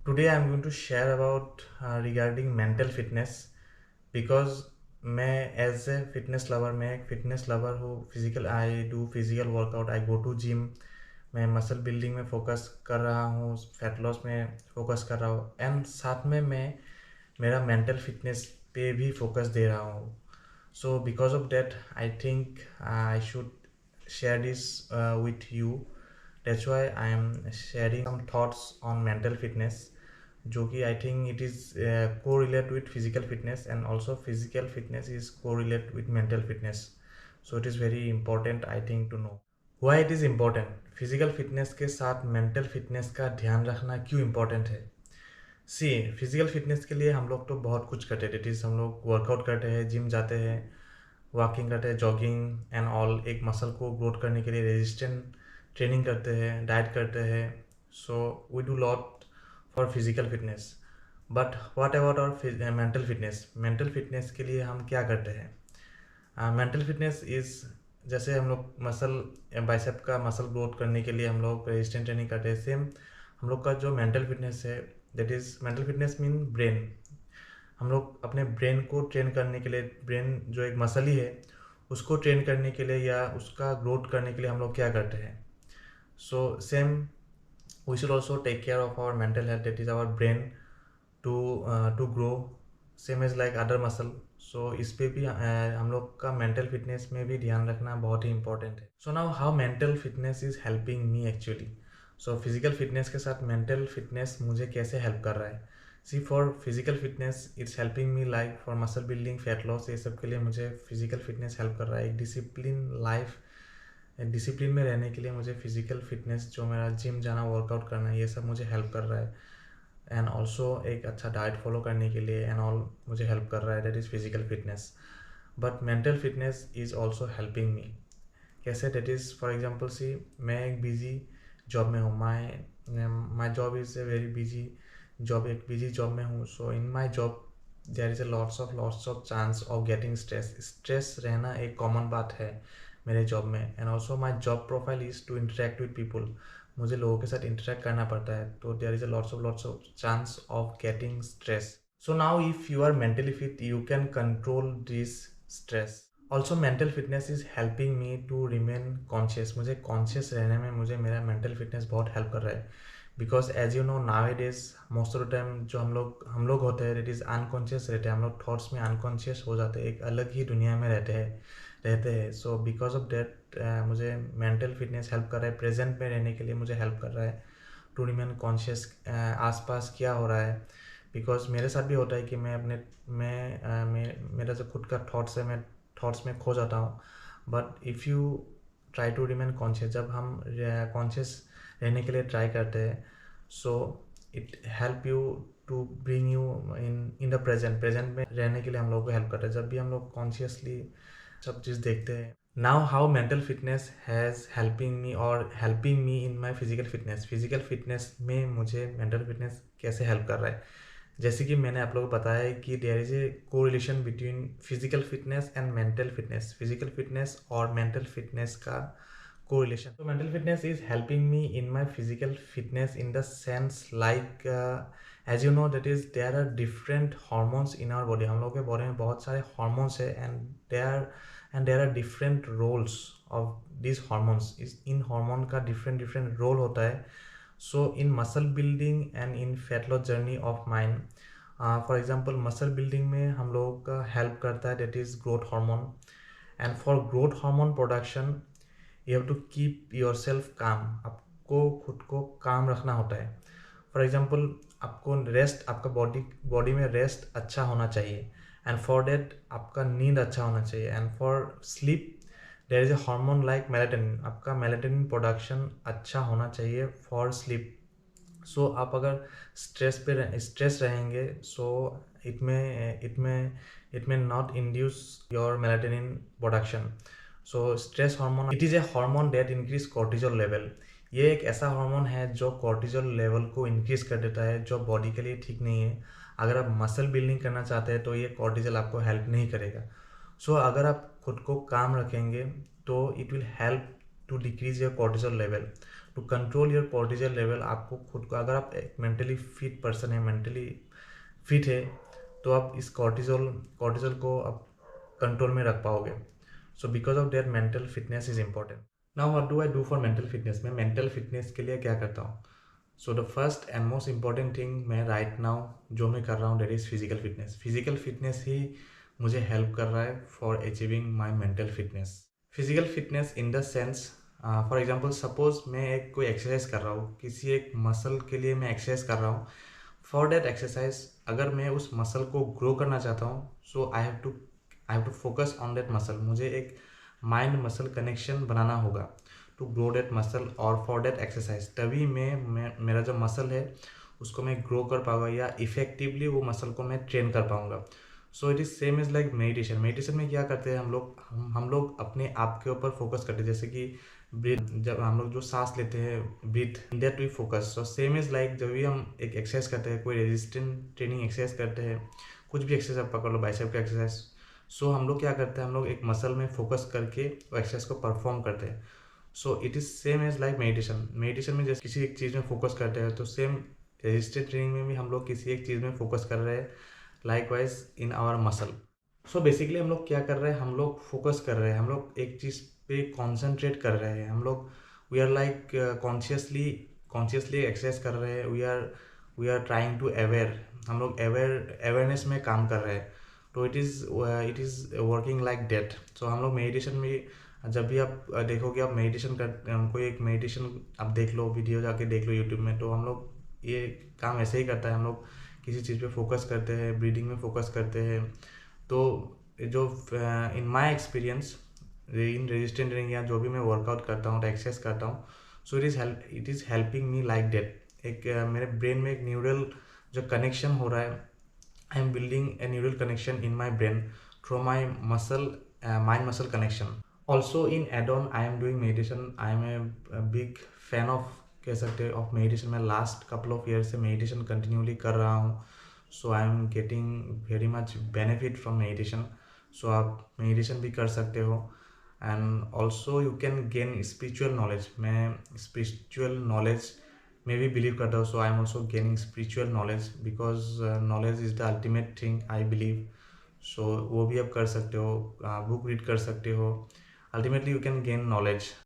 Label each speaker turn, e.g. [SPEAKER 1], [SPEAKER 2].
[SPEAKER 1] Today I'm going to share about regarding mental fitness because मैं as a fitness lover मैं एक fitness lover हूँ। Physical I do physical workout, I go to gym. मैं muscle building में focus कर रहा हूँ, fat loss में फोकस कर रहा हूँ एंड साथ में मैं मेरा मेंटल फिटनेस पे भी फोकस दे रहा हूँ। सो because of that I think I should share this with you. That's why I am sharing some thoughts on mental fitness, जो कि I think it is correlate with physical fitness and also physical fitness is correlate with mental fitness. So it is very important I think to know why it is important. Physical fitness के साथ mental fitness का ध्यान रखना क्यों important है। सी physical fitness के लिए हम लोग तो बहुत कुछ करते हैं। इट इज़ हम लोग वर्कआउट करते हैं, जिम जाते हैं, वॉकिंग करते हैं, जॉगिंग एंड ऑल, एक मसल को ग्रोथ करने के लिए रेजिस्टेंट ट्रेनिंग करते हैं, डाइट करते हैं। So we do lot for physical fitness. But what about our mental fitness. Mental fitness के लिए हम क्या करते हैं। मेंटल फिटनेस इज़ जैसे हम लोग मसल बाइसेप का मसल ग्रोथ करने के लिए हम लोग रेजिस्टेंट ट्रेनिंग करते हैं, सेम हम लोग का जो मेंटल फिटनेस है, that is mental fitness mean brain. हम लोग अपने ब्रेन को ट्रेन करने के लिए, ब्रेन जो एक मसल ही है उसको ट्रेन करने के लिए या उसका ग्रोथ करने के लिए हम लोग क्या करते हैं। So same we should also take care of our mental health, that is our brain to grow same as like other muscle. So इस पे भी हम लोग का मेंटल फिटनेस में भी ध्यान रखना बहुत ही इंपॉर्टेंट है। So now how mental fitness is helping me actually. So physical fitness के साथ मेंटल फिटनेस मुझे कैसे हेल्प कर रहा है। See for physical fitness it's helping me like for muscle building, fat loss, ये सब के लिए मुझे फिजिकल फिटनेस हेल्प कर रहा है। एक डिसिप्लिन लाइफ, डिसिप्लिन में रहने के लिए मुझे फिजिकल फिटनेस, जो मेरा जिम जाना, वर्कआउट करना, ये सब मुझे हेल्प कर रहा है। एंड ऑल्सो एक अच्छा डाइट फॉलो करने के लिए एंड ऑल मुझे हेल्प कर रहा है, that is physical fitness. But mental fitness is also helping me. कैसे, that is for example see, मैं एक बिजी जॉब में हूँ, my job is a very busy job, एक बिजी जॉब में हूँ। So in my job there is a lots of chance of getting stress. Stress रहना एक कॉमन बात है मेरे जॉब में। And also my job profile is to interact with people, मुझे लोगों के साथ इंटरेक्ट करना पड़ता है, तो there is a lots of chance of getting stress. So now if you are mentally fit you can control this stress. Also mental fitness is helping me to remain conscious. मुझे conscious रहने में मुझे मेरा mental fitness बहुत help कर रहा है। Because as you know nowadays most of the time जो हम लोग होते हैं, इट इज़ अनकॉन्शियस रहते हैं, हम लोग थॉट्स में अनकॉन्शियस हो जाते हैं, एक अलग ही दुनिया में रहते हैं। सो बिकॉज ऑफ दैट मुझे मेंटल फिटनेस हेल्प कर रहा है, प्रेजेंट में रहने के लिए मुझे हेल्प कर रहा है टू रिमेन कॉन्शियस आसपास क्या हो रहा है। बिकॉज मेरे साथ भी होता है कि मैं अपने मेरा जो खुद का थॉट्स है, मैं थॉट्स में खो जाता हूँ। But if you try to remain conscious, जब हम कॉन्शियस रहने के लिए ट्राई करते हैं, so it help you to bring you in the present में रहने के लिए हम लोग को हेल्प करता है, जब भी हम लोग कॉन्शियसली सब चीज़ देखते हैं। Now how mental fitness has helping me in my physical fitness में मुझे मेंटल फिटनेस कैसे हेल्प कर रहा है। जैसे कि मैंने आप लोगों को बताया है कि there is a correlation between physical fitness and mental fitness. Physical fitness और मेंटल फिटनेस का को रिलेशन। तो mental fitness is helping me in my physical fitness in the sense like as you know that is there are different hormones in our body. हम लोग के body में बहुत सारे hormones है and there are different roles of this hormones. इन hormone का different role होता है। सो इन muscle building and in fat loss journey of mind, for example muscle building में हम लोगों का हेल्प करता है, that is growth hormone. And for growth hormone production you have to keep yourself calm. आपको खुद को काम रखना होता है। फॉर एग्जाम्पल आपको रेस्ट, आपका बॉडी में रेस्ट अच्छा होना चाहिए। एंड फॉर देट आपका नींद अच्छा होना चाहिए। And for sleep there is a hormone like melatonin, आपका मेलाटोनिन प्रोडक्शन अच्छा होना चाहिए फॉर स्लीप। सो आप अगर स्ट्रेस रहेंगे, सो इट में not induce your melatonin production. So stress hormone, it is a hormone that increase cortisol level. ये एक ऐसा हार्मोन है जो कॉर्टिजोल लेवल को इंक्रीज कर देता है, जो बॉडी के लिए ठीक नहीं है। अगर आप मसल बिल्डिंग करना चाहते हैं तो ये कॉर्टिजोल आपको हेल्प नहीं करेगा। सो अगर आप खुद को काम रखेंगे तो it will help to decrease your cortisol level, to control your cortisol level. आपको खुद को, अगर आप एक मेंटली फिट पर्सन है, मेंटली फिट है, तो आप इस कॉर्टिजोल को आप कंट्रोल में रख पाओगे। So because of that mental fitness is important. Now what do I do for mental fitness? मैं मेंटल फिटनेस के लिए क्या करता हूँ? So the first and most important thing मैं राइट नाउ जो मैं कर रहा हूँ, that is physical fitness. Physical fitness ही मुझे हेल्प कर रहा है for achieving my mental fitness. Physical fitness in the sense, for example suppose मैं एक कोई एक्सरसाइज कर रहा हूँ, किसी एक मसल के लिए मैं एक्सरसाइज कर रहा हूँ। फॉर दैट एक्सरसाइज अगर मैं उस मसल को ग्रो करना चाहता हूँ, so I have to focus on that muscle. मुझे एक माइंड मसल कनेक्शन बनाना होगा टू ग्रो दैट मसल और फॉर दैट एक्सरसाइज। तभी मैं मेरा जो मसल है उसको मैं ग्रो कर पाऊंगा या इफेक्टिवली वो मसल को मैं ट्रेन कर पाऊंगा। सो it is same is like meditation. Meditation में क्या करते हैं हम लोग अपने आप के ऊपर फोकस करते हैं। जैसे कि ब्रीथ, जब हम लोग जो सांस लेते हैं, breath, that we focus. So same is like जब भी हम एक एक्सरसाइज करते हैं, कोई रेजिस्टेंट ट्रेनिंग एक्सरसाइज करते हैं, कुछ भी एक्सरसाइज आप पकड़ लो, बाइसेप का एक्सरसाइज। सो हम लोग क्या करते हैं, हम लोग एक मसल में फोकस करके वो एक्सरसाइज को परफॉर्म करते हैं। So it is same as like meditation. Meditation में जैसे किसी एक चीज़ में फोकस करते हैं, तो सेम रेजिस्टेंट ट्रेनिंग में भी हम लोग किसी एक चीज़ में फोकस कर रहे हैं, likewise in our muscle. So basically हम लोग क्या कर रहे हैं, हम लोग फोकस कर रहे हैं, हम लोग एक चीज़ पे कॉन्सेंट्रेट कर रहे हैं। हम लोग we are like consciously exercise कर रहे हैं। We are trying to aware, हम लोग अवेयरनेस में काम कर रहे हैं। तो it is working like that. So हम लोग मेडिटेशन में, जब भी आप देखोगे, आप मेडिटेशन कर, कोई एक मेडिटेशन आप देख लो, वीडियो जाके देख लो यूट्यूब में, तो हम लोग ये काम ऐसे ही करता है। हम लोग किसी चीज़ पे फोकस करते हैं, ब्रीदिंग में फोकस करते हैं। तो जो in my experience in resistant training या जो भी मैं वर्कआउट करता हूँ, एक्सरसाइज करता हूँ, so it is helping me like that. एक मेरे ब्रेन में एक न्यूरल जो कनेक्शन हो रहा है, I am building a neural connection in my brain through my muscle, mind muscle connection. Also in add on I am doing meditation. I am a big fan of, कह सकते हैं, of meditation. मैं last couple of year से meditation continuously कर रहा हूँ। So I am getting very much benefit from meditation. So आप meditation भी कर सकते हो। And also you can gain spiritual knowledge. मैं स्पिरिचुअल नॉलेज में भी बिलीव करता हूँ। So I am also gaining spiritual knowledge because knowledge is the ultimate thing, I believe. So वो भी आप कर सकते हो, बुक रीड कर सकते हो। Ultimately you can gain knowledge.